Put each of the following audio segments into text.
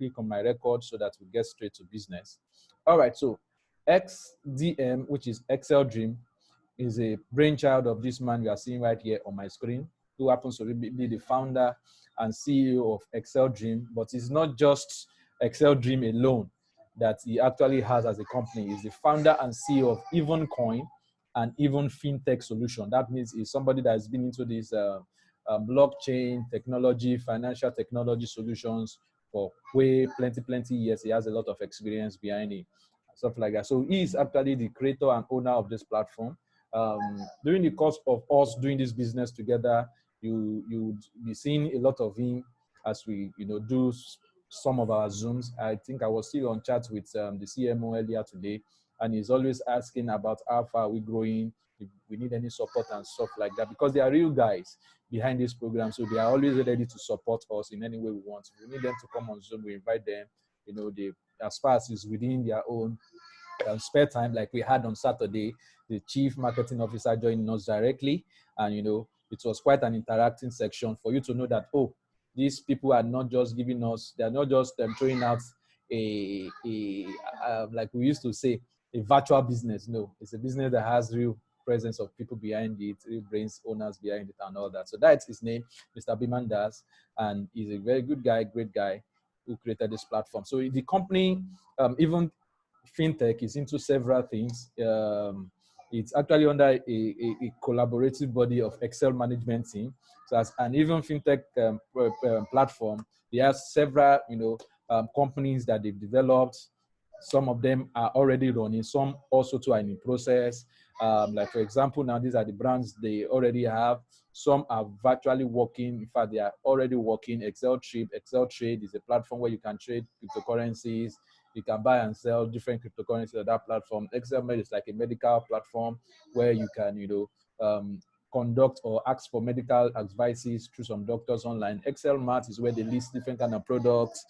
click on my record so that we get straight to business. All right, so XDM, which is Excel Dream, is a brainchild of this man you are seeing right here on my screen, who happens to be the founder and CEO of Excel Dream. But it's not just Excel Dream alone that he actually has as a company. He's the founder and CEO of Even Coin and Even FinTech Solution. That means he's somebody that has been into this blockchain technology, financial technology solutions for plenty years. He has a lot of experience behind it, stuff like that. So he is actually the creator and owner of this platform. During the course of us doing this business together, you'd be seeing a lot of him as we do some of our Zooms. I think I was still on chat with the CMO earlier today, and he's always asking about how far we're growing, if we need any support and stuff like that, because they are real guys behind this program. So they are always ready to support us in any way we want. If we need them to come on Zoom, we invite them. They, as far as it's within their own spare time, like we had on Saturday, the chief marketing officer joining us directly, and it was quite an interacting section for you to know that, oh, these people are not just giving us, they're not just throwing out like we used to say, a virtual business. No, it's a business that has real presence of people behind it, real brains owners behind it, and all that. So that's his name, Mr. Bimandas, and he's a very good guy, great guy, who created this platform. So the company, even FinTech, is into several things. It's actually under a collaborative body of Excel management team. So as an even FinTech platform, they have several companies that they've developed. Some of them are already running, some also too are in process. Like for example, now these are the brands they already have. Some are virtually working. In fact, they are already working. Excel Trade is a platform where you can trade cryptocurrencies. You can buy and sell different cryptocurrencies on that platform. XML is like a medical platform where you can, conduct or ask for medical advices through some doctors online. Excel Mart is where they list different kind of products.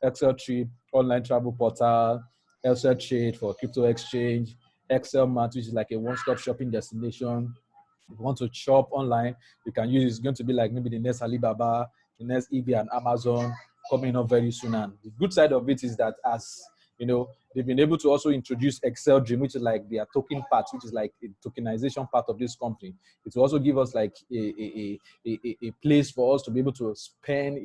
Excel Trade, online travel portal. Excel Trade for crypto exchange. Excel Mart, which is like a one-stop shopping destination. If you want to shop online, you can use it. It's going to be like maybe the next Alibaba, the next eBay and Amazon coming up very soon. And the good side of it is that, as they've been able to also introduce Excel Dream, which is like their token part, which is like a tokenization part of this company. It will also give us like a place for us to be able to spend,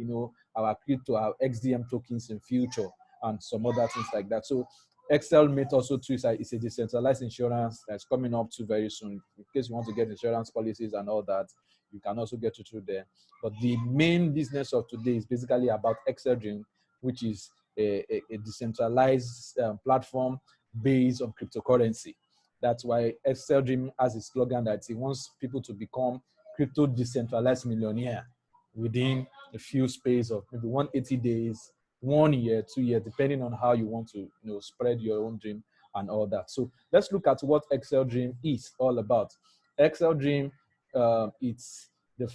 our crypto, our XDM tokens in future, and some other things like that. So Excel Mate also too is a decentralized insurance that's coming up too very soon. In case you want to get insurance policies and all that, you can also get it through there. But the main business of today is basically about Excel Dream, which is a decentralized platform based on cryptocurrency. That's why Excel Dream has a slogan that it wants people to become crypto decentralized millionaire within a few space of maybe 180 days, 1 year, 2 years, depending on how you want to spread your own dream and all that. So let's look at what Excel Dream is all about. Excel Dream, it's the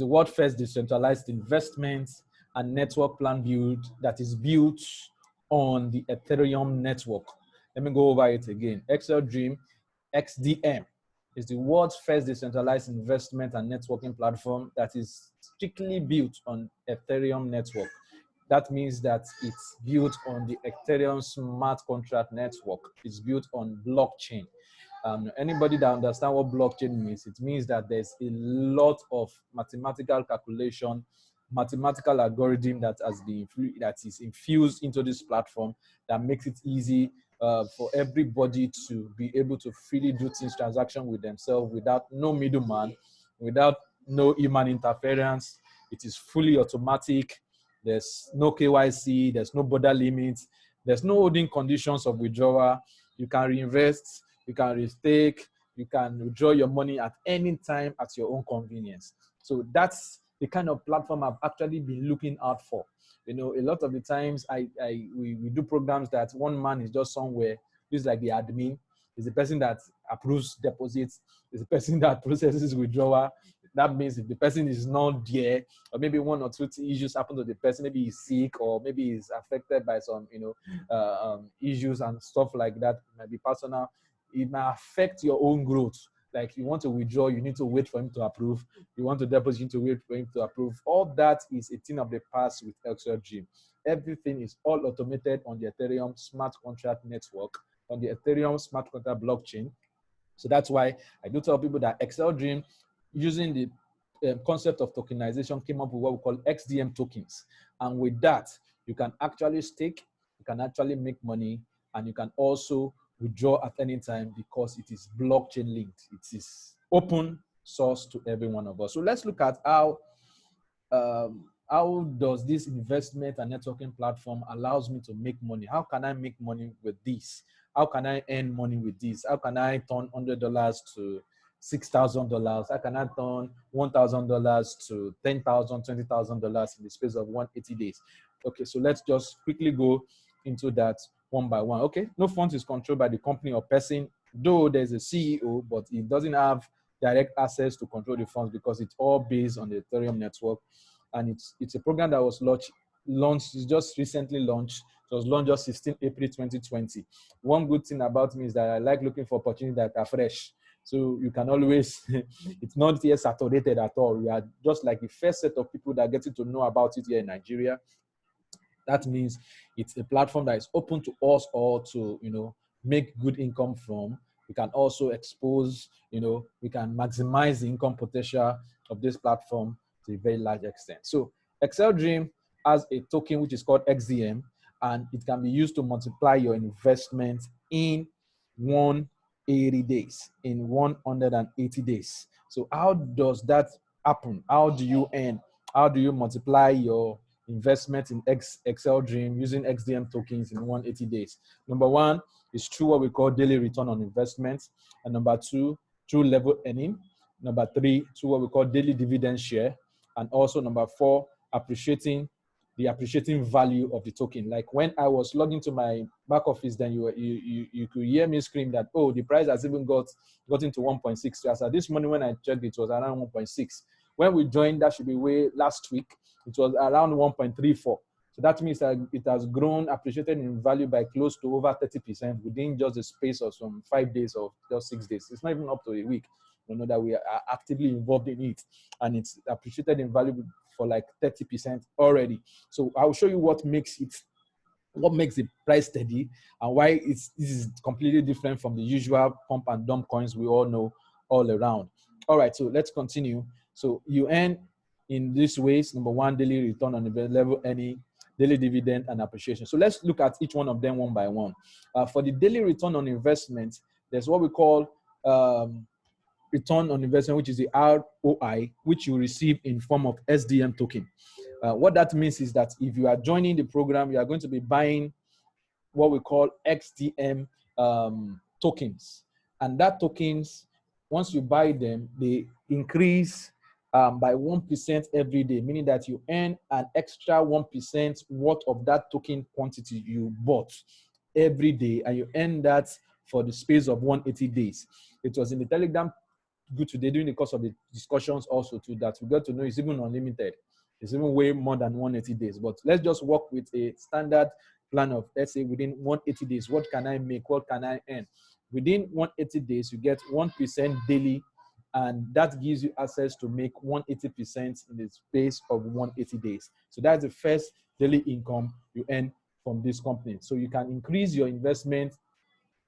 world first decentralized investment and network plan build that is built on the Ethereum network. Let me go over it again. Excel Dream, XDM, is the world's first decentralized investment and networking platform that is strictly built on Ethereum network. That means that it's built on the Ethereum smart contract network. It's built on blockchain. Anybody that understands what blockchain means, it means that there's a lot of mathematical calculation, mathematical algorithm that is infused into this platform that makes it easy for everybody to be able to freely do things, transaction with themselves without no middleman, without no human interference. It is fully automatic. There's no KYC, there's no border limits, there's no holding conditions of withdrawal. You can reinvest, you can restake, you can withdraw your money at any time at your own convenience. So that's the kind of platform I've actually been looking out for. A lot of the times we do programs that one man is just somewhere, who's like the admin, is the person that approves deposits, is the person that processes withdrawal. That means if the person is not there, or maybe one or two issues happen to the person, maybe he's sick, or maybe he's affected by some, issues and stuff like that, it might be personal, it might affect your own growth. Like you want to withdraw, you need to wait for him to approve. You want to deposit, you need to wait for him to approve. All that is a thing of the past with XLG. Everything is all automated on the Ethereum smart contract network, on the Ethereum smart contract blockchain. So that's why I do tell people that XLDream, using the concept of tokenization, came up with what we call XDM tokens. And with that, you can actually stake, you can actually make money, and you can also withdraw at any time because it is blockchain linked. It is open source to every one of us. So let's look at how does this investment and networking platform allows me to make money? How can I make money with this? How can I earn money with this? How can I turn $100 to $6,000? How can I turn $1,000 to $10,000, $20,000 in the space of 180 days? Okay, so let's just quickly go into that one by one. Okay, no funds is controlled by the company or person, though there's a CEO, but it doesn't have direct access to control the funds because it's all based on the Ethereum network. And it's a program that was launched just recently launched. It was launched just 16 April 2020. One good thing about me is that I like looking for opportunities that are fresh. So you can always, it's not yet saturated at all. We are just like the first set of people that are getting to know about it here in Nigeria. That means it's a platform that is open to us all to, make good income from. We can also expose, we can maximize the income potential of this platform to a very large extent. So XLDream has a token which is called XDM, and it can be used to multiply your investment in 180 days, in 180 days. So how does that happen? How do you earn? How do you multiply your investment in XLDream using XDM tokens in 180 days? Number one is through what we call daily return on investment. And number two, through level earning. Number three, through what we call daily dividend share. And also number four, appreciating value of the token. Like when I was logging to my back office, then you could hear me scream that, oh, the price has even gotten to 1.6. So as at this morning when I checked, it was around 1.6. When we joined, that should be way last week, it was around 1.34. So that means that it has grown, appreciated in value by close to over 30% within just the space of some 5 days or just 6 days. It's not even up to a week. You know that we are actively involved in it, and it's appreciated in value for like 30% already. So I'll show you what makes the price steady and why this is completely different from the usual pump and dump coins we all know all around. All right, so let's continue. So you earn in these ways: number one, daily return on investment, level earning, daily dividend, and appreciation. So let's look at each one of them one by one. For the daily return on investment, there's what we call return on investment, which is the ROI, which you receive in form of SDM token. What that means is that if you are joining the program, you are going to be buying what we call XDM tokens. And that tokens, once you buy them, they increase by 1% every day, meaning that you earn an extra 1% worth of that token quantity you bought every day, and you earn that for the space of 180 days. It was in the Telegram good today during the course of the discussions also too that we got to know it's even unlimited. It's even way more than 180 days. But let's just work with a standard plan of, let's say, within 180 days, what can I make? What can I earn? Within 180 days, you get 1% daily, and that gives you access to make 180% in the space of 180 days. So that's the first daily income you earn from this company. So you can increase your investment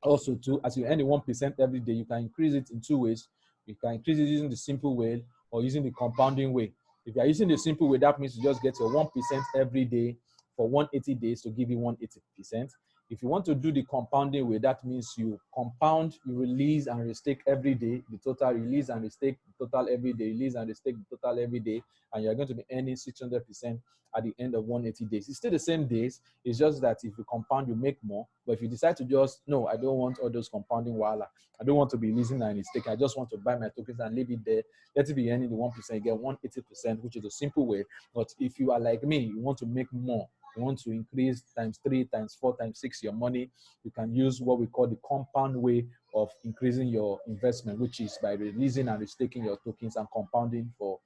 also too, as you earn the 1% every day. You can increase it in two ways. You can increase it using the simple way or using the compounding way. If you are using the simple way, that means you just get your 1% every day for 180 days to give you 180%. If you want to do the compounding way, that means you compound, you release and restake every day, the total, release and restake the total every day, release and restake the total every day, and you're going to be earning 600% at the end of 180 days. It's still the same days. It's just that if you compound, you make more. But if you decide to just, no, I don't want all those compounding wala, I don't want to be releasing and restake, I just want to buy my tokens and leave it there, let it be earning the 1%, you get 180%, which is a simple way. But if you are like me, you want to make more, you want to increase times 3, times 4, times 6 your money, you can use what we call the compound way of increasing your investment, which is by releasing and restaking your tokens and compounding for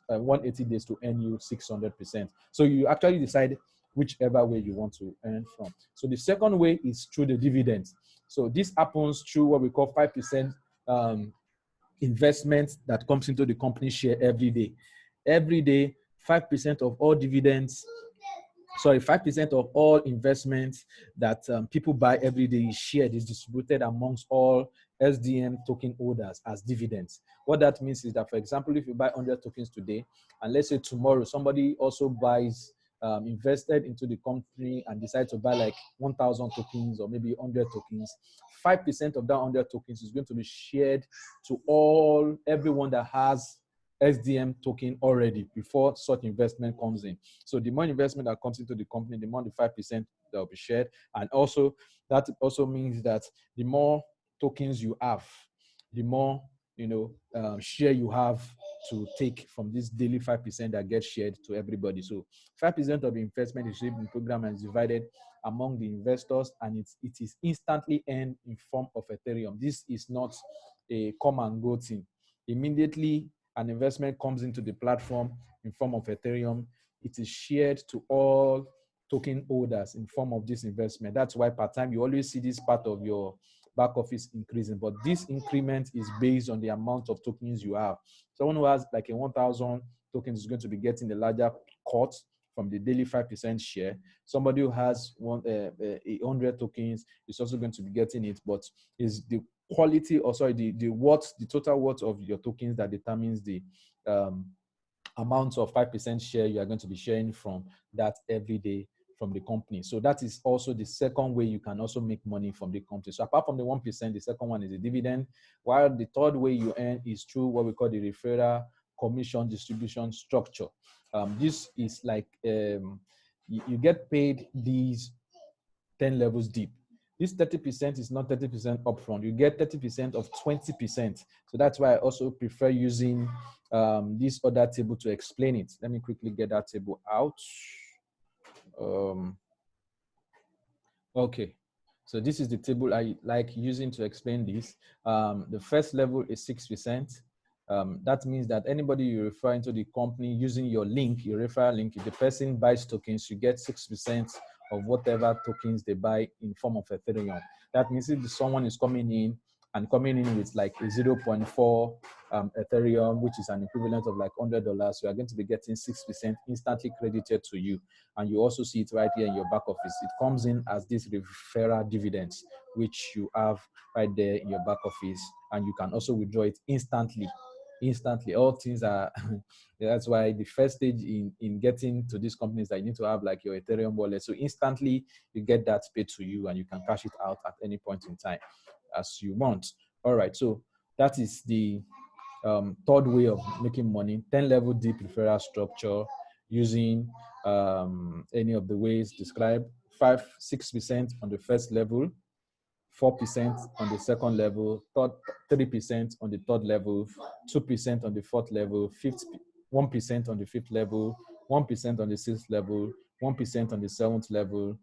180 days to earn you 600%. So you actually decide whichever way you want to earn from. So the second way is through the dividends. So this happens through what we call 5% investment that comes into the company share every day. Every day, 5% of all dividends, 5% of all investments that people buy every day is shared, is distributed amongst all SDM token holders as dividends. What that means is that, for example, if you buy 100 tokens today, and let's say tomorrow somebody also buys, invested into the company and decide to buy like 1,000 tokens or maybe 100 tokens, 5% of that 100 tokens is going to be shared to everyone that has SDM token already before such investment comes in. So the more investment that comes into the company, the more the 5% that will be shared. And also that also means that the more tokens you have, the more share you have to take from this daily 5% that gets shared to everybody. So 5% of the investment is in the program and is divided among the investors, and it is instantly earned in form of Ethereum. This is not a come and go thing. Immediately an investment comes into the platform in form of Ethereum, it is shared to all token holders in form of this investment. That's why per time you always see this part of your back office increasing, but this increment is based on the amount of tokens you have. Someone who has like a 1,000 tokens is going to be getting the larger cut from the daily 5% share. Somebody who has 100 tokens is also going to be getting it, but is the quality, or sorry, the total worth of your tokens that determines the amount of 5% share you are going to be sharing from that every day from the company. So that is also the second way you can also make money from the company. So apart from the 1%, the second one is the dividend, while the third way you earn is through what we call the referral commission distribution structure. This is like you get paid these 10 levels deep. This 30% is not 30% upfront. You get 30% of 20%. So that's why I also prefer using this other table to explain it. Let me quickly get that table out. Okay, so this is the table I like using to explain this. The first level is 6%. That means that anybody you refer into the company using your link, your referral link, if the person buys tokens, you get 6% of whatever tokens they buy in form of Ethereum. That means if someone is coming in with like a 0.4 Ethereum, which is an equivalent of like $100, you are going to be getting 6% instantly credited to you. And you also see it right here in your back office. It comes in as this referral dividends, which you have right there in your back office, and you can also withdraw it instantly. All things are that's why the first stage in getting to these companies that you need to have like your Ethereum wallet. So instantly you get that paid to you, and you can cash it out at any point in time as you want. All right, so that is the third way of making money. 10 level deep referral structure using any of the ways described. 6% on the first level, 4% on the second level, 3% on the third level, 2% on the fourth level, 1% on the fifth level, 1% on the sixth level, 1% on the seventh level,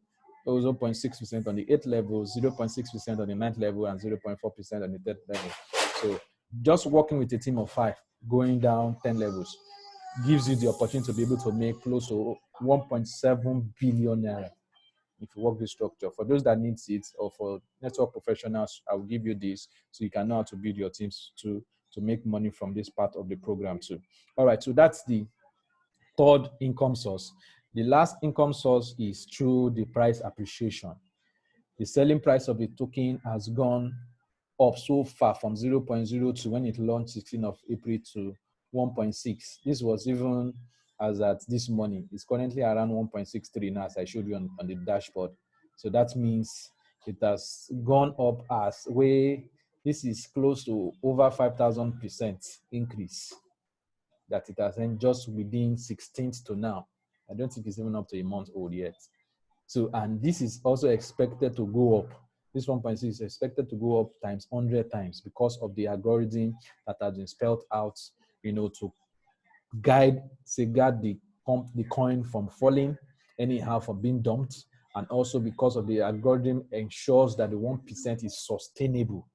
0.6% on the eighth level, 0.6% on the ninth level, and 0.4% on the 10th level. So just working with a team of 5, going down 10 levels, gives you the opportunity to be able to make close to 1.7 billion naira if you work this structure. For those that need it, or for network professionals, I will give you this so you can know how to build your teams to make money from this part of the program too. All right, so that's the third income source. The last income source is through the price appreciation. The selling price of the token has gone up so far from 0.02 when it launched 16th of April to 1.6. This was even as at this morning. It's currently around 1.63 now, as I showed you on the dashboard. So that means it has gone up as way. This is close to over 5,000% increase that it has been just within 16th to now. I don't think it's even up to a month old yet. So, and this is also expected to go up. This 1.6 is expected to go up times 100 times because of the algorithm that has been spelled out, to safeguard the coin from falling anyhow, from being dumped, and also because of the algorithm ensures that the 1% is sustainable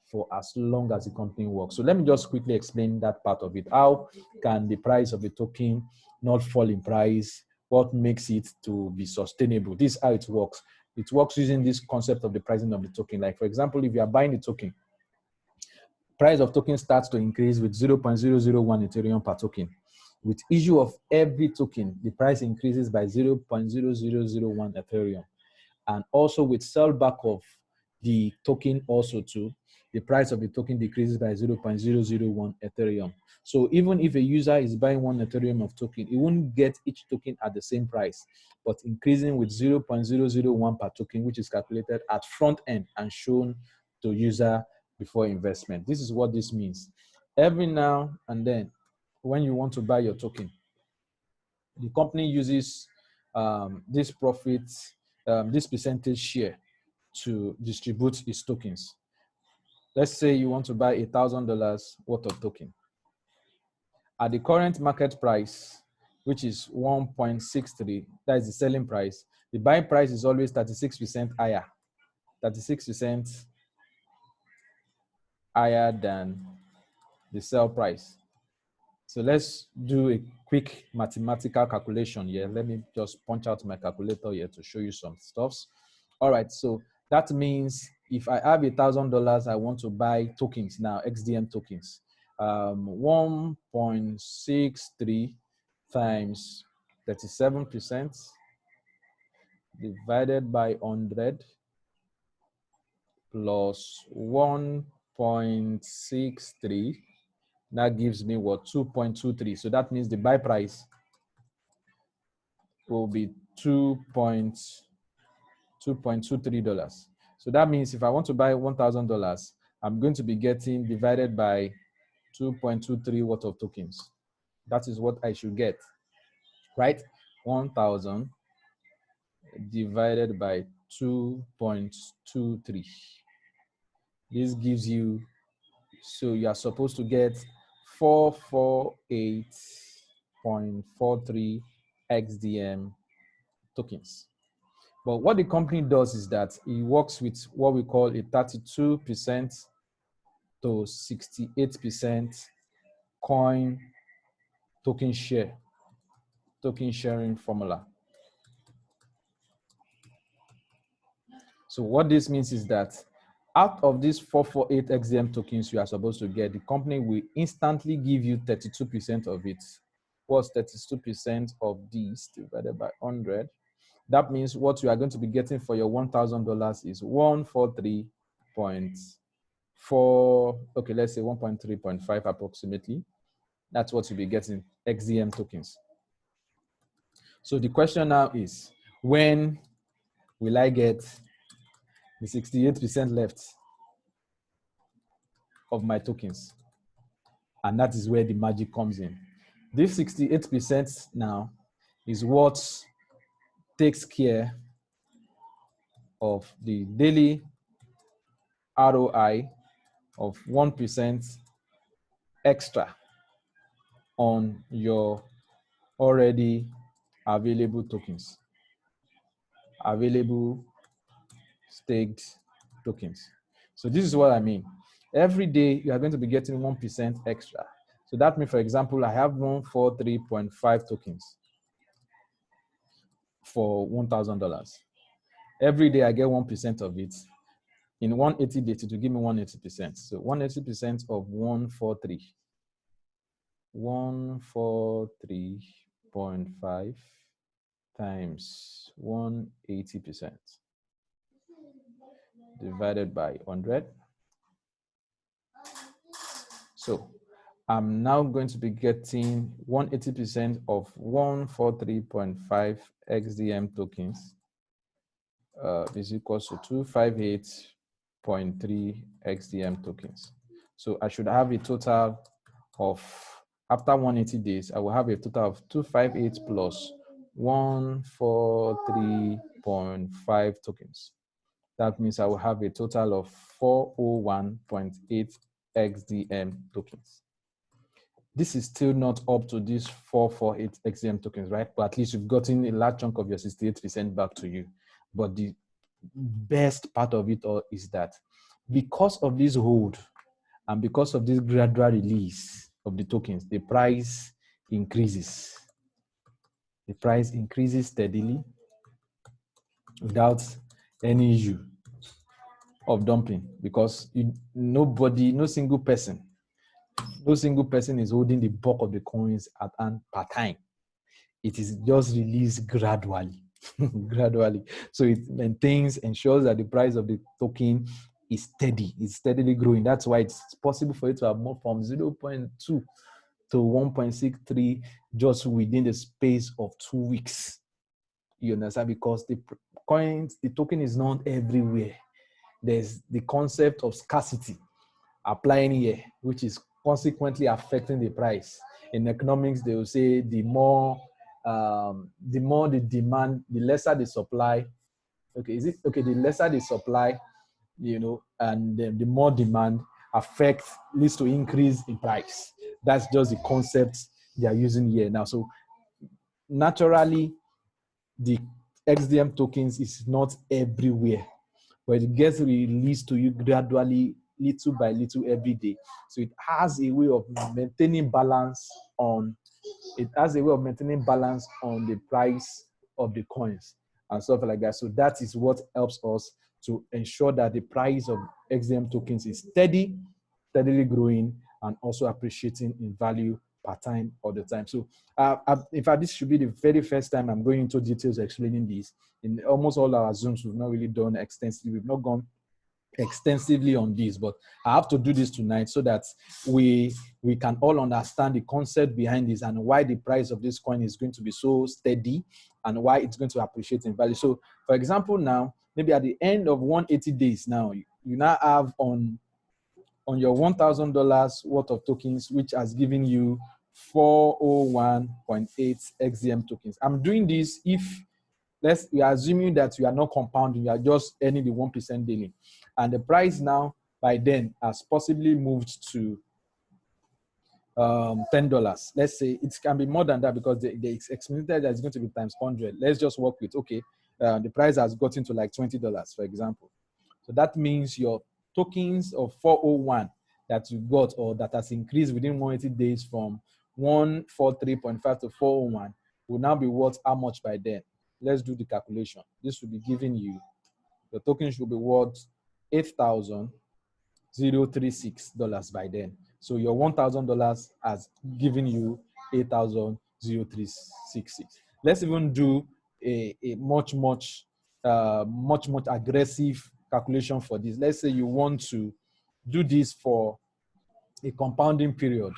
for as long as the company works. So let me just quickly explain that part of it. How can the price of the token not fall in price? What makes it to be sustainable? This is how it works. It works using this concept of the pricing of the token. Like, for example, if you are buying the token, Price of token starts to increase with 0.001 Ethereum per token. With issue of every token, the price increases by 0.0001 Ethereum. And also with sellback of the token also too, the price of the token decreases by 0.001 Ethereum. So even if a user is buying 1 Ethereum of token, he won't get each token at the same price, but increasing with 0.001 per token, which is calculated at front end and shown to user before investment. This is what this means. Every now and then, when you want to buy your token, the company uses this profit, this percentage share to distribute its tokens. Let's say you want to buy $1,000 worth of token. At the current market price, which is 1.63, that is the selling price, the buying price is always 36% higher, 36% higher than the sell price. So let's do a quick mathematical calculation here. Let me just punch out my calculator here to show you some stuffs. All right, so that means if I have $1,000, I want to buy tokens now, XDM tokens. 1.63 times 37% divided by 100 plus 1.63. That gives me what? 2.23. So that means the buy price will be $2.23. So that means if I want to buy $1,000, I'm going to be getting divided by 2.23 worth of tokens. That is what I should get, right? 1,000 divided by 2.23. This gives you, so you are supposed to get 448.43 XDM tokens. But what the company does is that it works with what we call a 32% to 68% coin token sharing formula. So what this means is that out of these 448 XDM tokens you are supposed to get, the company will instantly give you 32% of it. What's 32% of this divided by 100? That means what you are going to be getting for your $1,000 is 143.4, okay, let's say 1.3.5 approximately. That's what you'll be getting, XDM tokens. So the question now is, when will I get the 68% left of my tokens? And that is where the magic comes in. This 68% now is what takes care of the daily ROI of 1% extra on your already available tokens, available staked tokens. So this is what I mean. Every day you are going to be getting 1% extra. So that means, for example, I have 143.5 tokens for $1,000. Every day I get 1% of it. In 180 days, it will give me 180%. So 180% of 143.5 times 180% divided by 100. So I'm now going to be getting 180% of 143.5 XDM tokens is equals to 258.3 XDM tokens. So I should have a total of, after 180 days, I will have a total of 258 plus 143.5 tokens. That means I will have a total of 401.8 XDM tokens. This is still not up to these 448 XDM tokens, right? But at least you've gotten a large chunk of your 68% back to you. But the best part of it all is that because of this hold and because of this gradual release of the tokens, the price increases. The price increases steadily without any issue. of dumping, because nobody, no single person is holding the bulk of the coins at hand per time. It is just released gradually. Gradually. So it ensures that the price of the token is steady, it's steadily growing. That's why it's possible for you to have more from 0.2 to 1.63 just within the space of 2 weeks. You understand? Because the token is not everywhere. There's the concept of scarcity applying here, which is consequently affecting the price. In economics, they will say the more the demand, the lesser the supply. Okay, is it okay? The lesser the supply, and the more demand leads to increase in price. That's just the concept they are using here now. So naturally, the XDM tokens is not everywhere, but it gets released to you gradually, little by little, every day. So it has a way of maintaining balance on the price of the coins and stuff like that. So that is what helps us to ensure that the price of XDM tokens is steadily growing, and also appreciating in value per time all the time. So in fact, this should be the very first time I'm going into details explaining this. In almost all our Zooms, we've not really done extensively. We've not gone extensively on this, but I have to do this tonight so that we can all understand the concept behind this and why the price of this coin is going to be so steady and why it's going to appreciate in value. So for example, now maybe at the end of 180 days, now you now have on your $1,000 worth of tokens, which has given you 401.8 XDM tokens. I'm doing this if we are assuming that you are not compounding, you are just earning the 1% daily. And the price now by then has possibly moved to $10. Let's say it can be more than that, because the estimated that is going to be times 100. Let's just work with, okay, the price has gotten to like $20, for example. So that means your tokens of 401 that you got, or that has increased within 180 days from 143.5 to 401, will now be worth how much by then? Let's do the calculation. This will be giving you, the token should be worth $8,036 by then. So your $1,000 has given you $8,036. Let's even do a much aggressive calculation for this. Let's say you want to do this for a compounding period.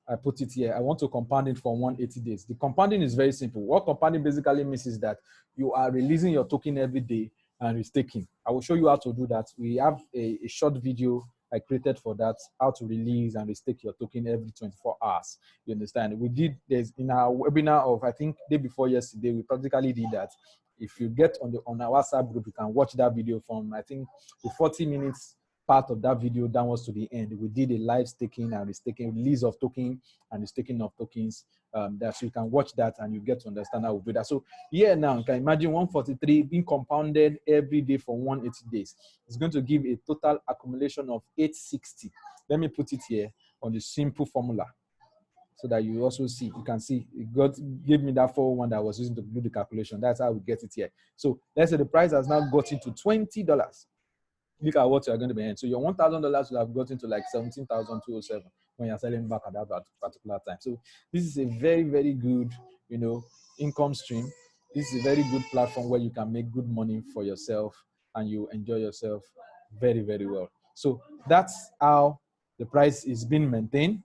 I put it here. I want to compound it for 180 days. The compounding is very simple. What compounding basically means is that you are releasing your token every day and restaking. I will show you how to do that. We have a short video I created for that, how to release and restake your token every 24 hours. You understand? We did this in our webinar of, I think, day before yesterday. We practically did that. If you get on our WhatsApp group, you can watch that video from, I think, the 40 minutes part of that video downwards to the end. We did a live staking and restaking, release of token and the staking of tokens. So you can watch that and you get to understand how we do that. So here now, you can imagine 143 being compounded every day for 180 days. It's going to give a total accumulation of 860. Let me put it here on the simple formula so that you also see, you can see it gave me that 401 that I was using to do the calculation. That's how we get it here. So let's say the price has now gotten to $20. Look at what you're going to be earning. So your $1,000 will have gotten to like 17,207 when you're selling back at that particular time. So this is a very, very good, income stream. This is a very good platform where you can make good money for yourself and you enjoy yourself very, very well. So that's how the price is being maintained,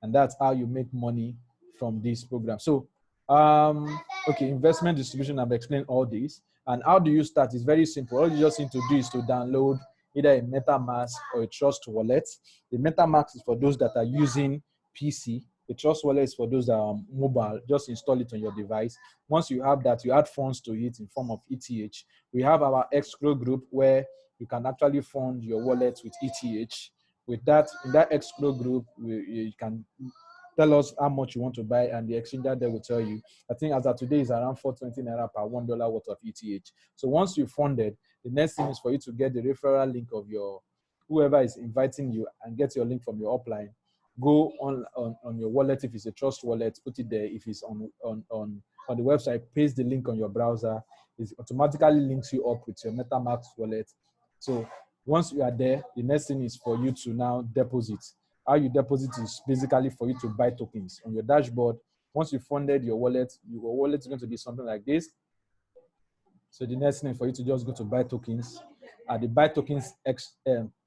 and that's how you make money from this program. So, okay, investment distribution, I've explained all this. And how do you start? It's very simple. All you just need to do is to download either a MetaMask or a Trust wallet. The MetaMask is for those that are using PC. The Trust wallet is for those that are mobile. Just install it on your device. Once you have that, you add funds to it in form of ETH. We have our escrow group where you can actually fund your wallet with ETH. With that, in that escrow group, you can tell us how much you want to buy, and the exchanger there will tell you. I think as of today is around 420 naira per $1 worth of ETH. So once you've funded, the next thing is for you to get the referral link of your whoever is inviting you and get your link from your upline. Go on your wallet if it's a Trust wallet, put it there. If it's on the website, paste the link on your browser. It automatically links you up with your MetaMask wallet. So Once you are there, the next thing is for you to now deposit. How you deposit is basically for you to buy tokens on your dashboard. Once you funded your wallet is going to be something like this. So the next thing for you to just go to buy tokens. At the buy tokens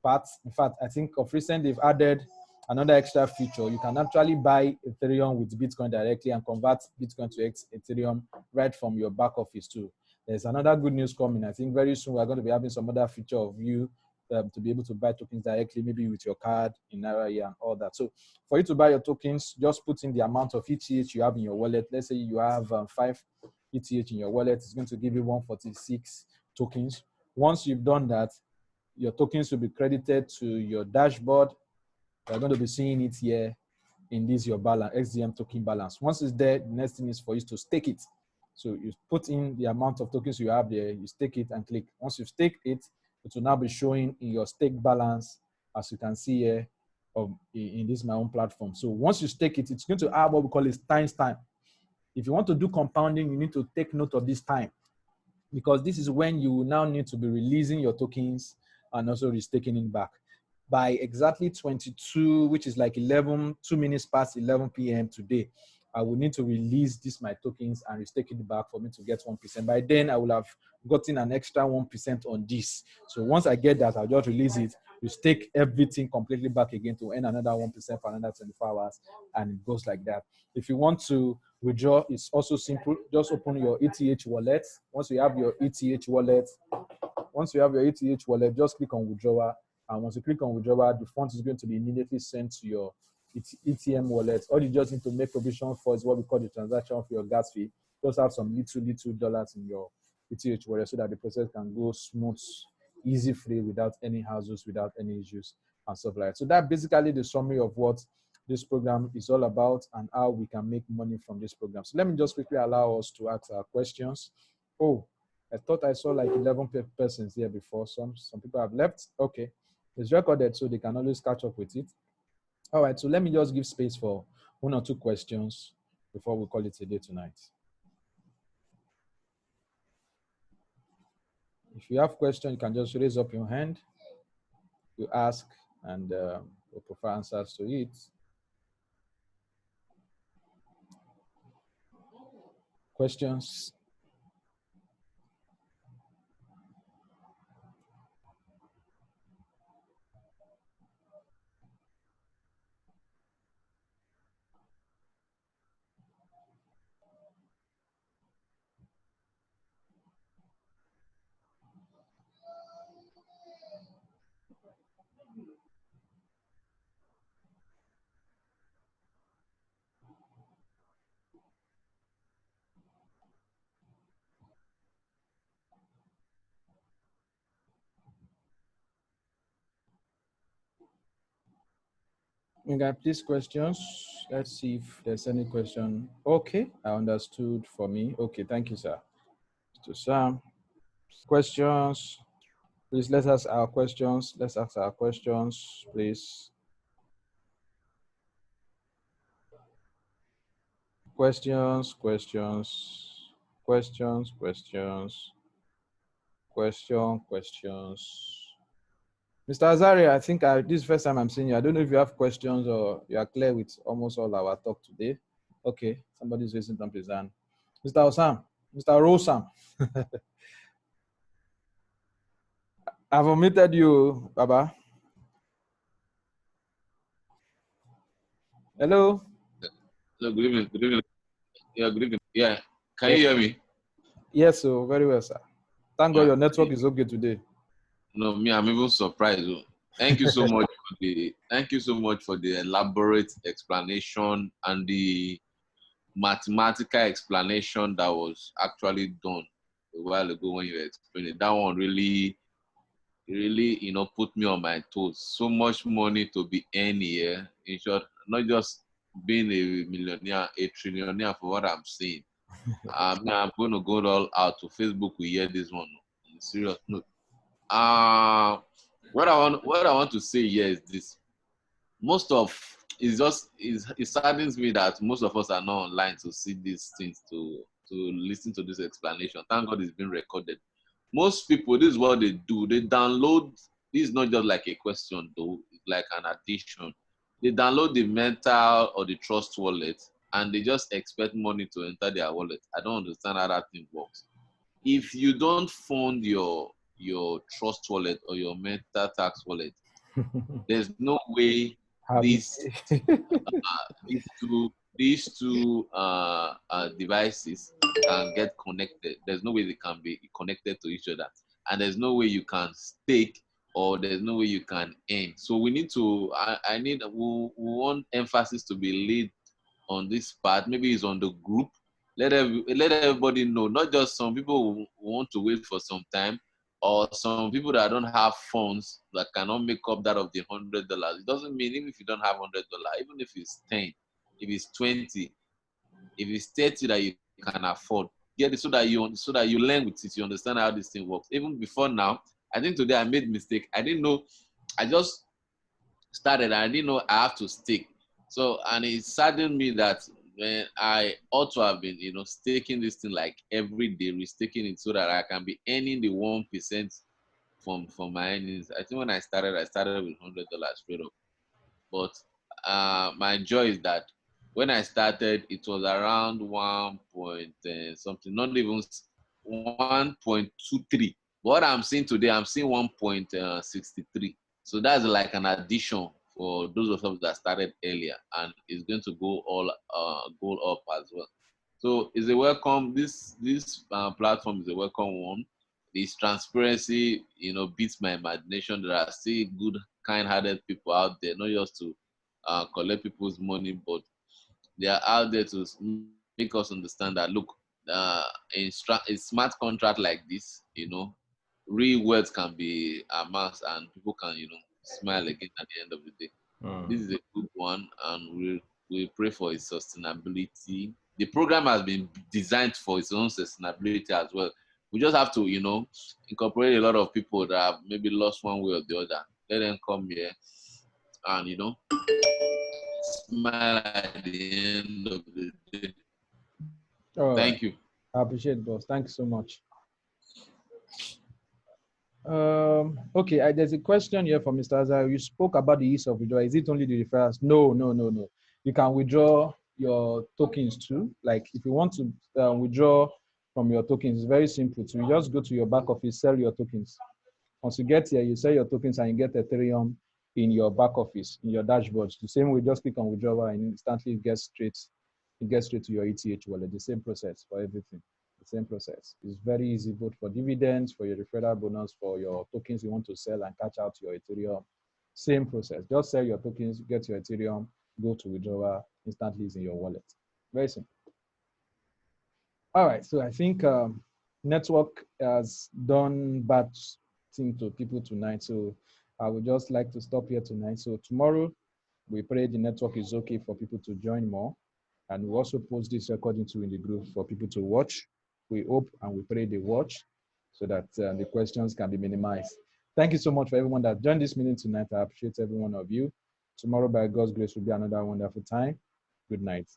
part, in fact, I think of recent they've added another extra feature. You can actually buy Ethereum with Bitcoin directly and convert Bitcoin to Ethereum right from your back office too. There's another good news coming. I think very soon we're going to be having some other feature of you to be able to buy tokens directly, maybe with your card in Naira and all that. So for you to buy your tokens, just put in the amount of ETH you have in your wallet. Let's say you have 5 ETH in your wallet. It's going to give you 146 tokens. Once you've done that, your tokens will be credited to your dashboard. You're going to be seeing it here in this your balance, XDM token balance. Once it's there, the next thing is for you to stake it. So you put in the amount of tokens you have there, you stake it and click. Once you've staked it, it will now be showing in your stake balance, as you can see here in this my own platform. So once you stake it, it's going to have what we call is timestamp. If you want to do compounding, you need to take note of this time, because this is when you now need to be releasing your tokens and also restaking it back. By exactly 22, which is like 2 minutes past 11 p.m. today, I will need to release my tokens and restake it back for me to get 1%. By then, I will have gotten an extra 1% on this. So once I get that, I'll just release it, restake everything completely back again to earn another 1% for another 24 hours, and it goes like that. If you want to withdraw, it's also simple. Just open your ETH wallet. Once you have your ETH wallet, just click on withdrawal. And once you click on withdrawal, the funds is going to be immediately sent to your ETM wallet. All you just need to make provision for is what we call the transaction for your gas fee. Just have some little dollars in your ETH wallet so that the process can go smooth, easy, free, without any hassles, without any issues and stuff like that. So that's basically the summary of what this program is all about and how we can make money from this program. So let me just quickly allow us to ask our questions. Oh, I thought I saw like 11 persons here before. Some people have left. Okay. It's recorded, so they can always catch up with it. All right, so let me just give space for 1 or 2 questions before we call it a day tonight. If you have questions, you can just raise up your hand. You ask, and we'll provide answers to it. Questions? Okay, please questions. Let's see if there's any question. Okay, I understood for me. Okay, thank you, sir. To Sam. Questions. Please, let's ask our questions. Let's ask our questions, please. Questions. Mr. Azari, I think this is the first time I'm seeing you. I don't know if you have questions or you are clear with almost all our talk today. Okay, somebody's raising his hand. Mr. Osam, Mr. Rosam. I've omitted you, Baba. Hello. Hello, good evening. Good evening. Yeah, good evening. Yeah, can you hear me? Yes, so very well, sir. Thank God your network is okay today. No, me, I'm even surprised. Thank you so much for the elaborate explanation and the mathematical explanation that was actually done a while ago when you explained it. That one really, put me on my toes. So much money to be earned here. In short, not just being a millionaire, a trillionaire for what I'm saying. I'm going to go all out to Facebook. We hear this one. On a serious note. What I want to say here is this. It saddens me that most of us are not online to see these things, to listen to this explanation. Thank God it's been recorded. Most people, this is what they do. They download this is not just like a question though, it's like an addition. They download the mental or the trust wallet and they just expect money to enter their wallet. I don't understand how that thing works. If you don't fund your trust wallet or your mental tax wallet, there's no way these these two devices can get connected. There's no way they can be connected to each other, and there's no way you can stake or there's no way you can earn. So we need to. We want emphasis to be laid on this part. Maybe it's on the group. Let everybody know. Not just some people who want to wait for some time, or some people that don't have funds that cannot make up that of the $100. It doesn't mean even if you don't have $100, even if it's 10, if it's 20, if it's 30 that you can afford, get it so that you learn with it. You understand how this thing works. Even before now, I think today I made mistake. I didn't know. I just started. I didn't know I have to stick. So, and it saddened me that when I ought to have been, staking this thing like every day, restaking it so that I can be earning the 1% from my earnings. I think when I started with $100 straight up. But my joy is that when I started, it was around 1 point something, not even 1.23. What I'm seeing today, I'm seeing 1.63. So that's like an addition for those of us that started earlier, and it's going to go up as well. So it's a welcome. This platform is a welcome one. This transparency, beats my imagination. There are still good, kind-hearted people out there, not just to collect people's money, but they are out there to make us understand that, look, a smart contract like this, real wealth can be amassed and people can, smile again at the end of the day. This is a good one, and we pray for its sustainability. The program has been designed for its own sustainability as well. We just have to, incorporate a lot of people that have maybe lost one way or the other. Let them come here and, smile at the end of the day. All right. Thank you. I appreciate it, boss. Thanks so much. Okay, there's a question here from Mr. Azar. You spoke about the ease of withdrawal. Is it only the referrals? No. You can withdraw your tokens too. Like if you want to withdraw from your tokens, it's very simple. So you just go to your back office, sell your tokens. Once you get here, you sell your tokens and you get Ethereum in your back office, in your dashboard. The same way, just click on withdrawal and instantly it gets straight to your ETH wallet. The same process for everything. The same process. It's very easy, both for dividends, for your referral bonus, for your tokens you want to sell and catch out your Ethereum. Same process. Just sell your tokens, get your Ethereum, go to withdrawal, instantly it's in your wallet. Very simple. All right, so I think network has done bad thing to people tonight. So I would just like to stop here tonight. So tomorrow, we pray the network is okay for people to join more. And we also post this recording too in the group for people to watch. We hope and we pray they watch so that the questions can be minimized. Thank you so much for everyone that joined this meeting tonight. I appreciate every one of you. Tomorrow, by God's grace, will be another wonderful time. Good night.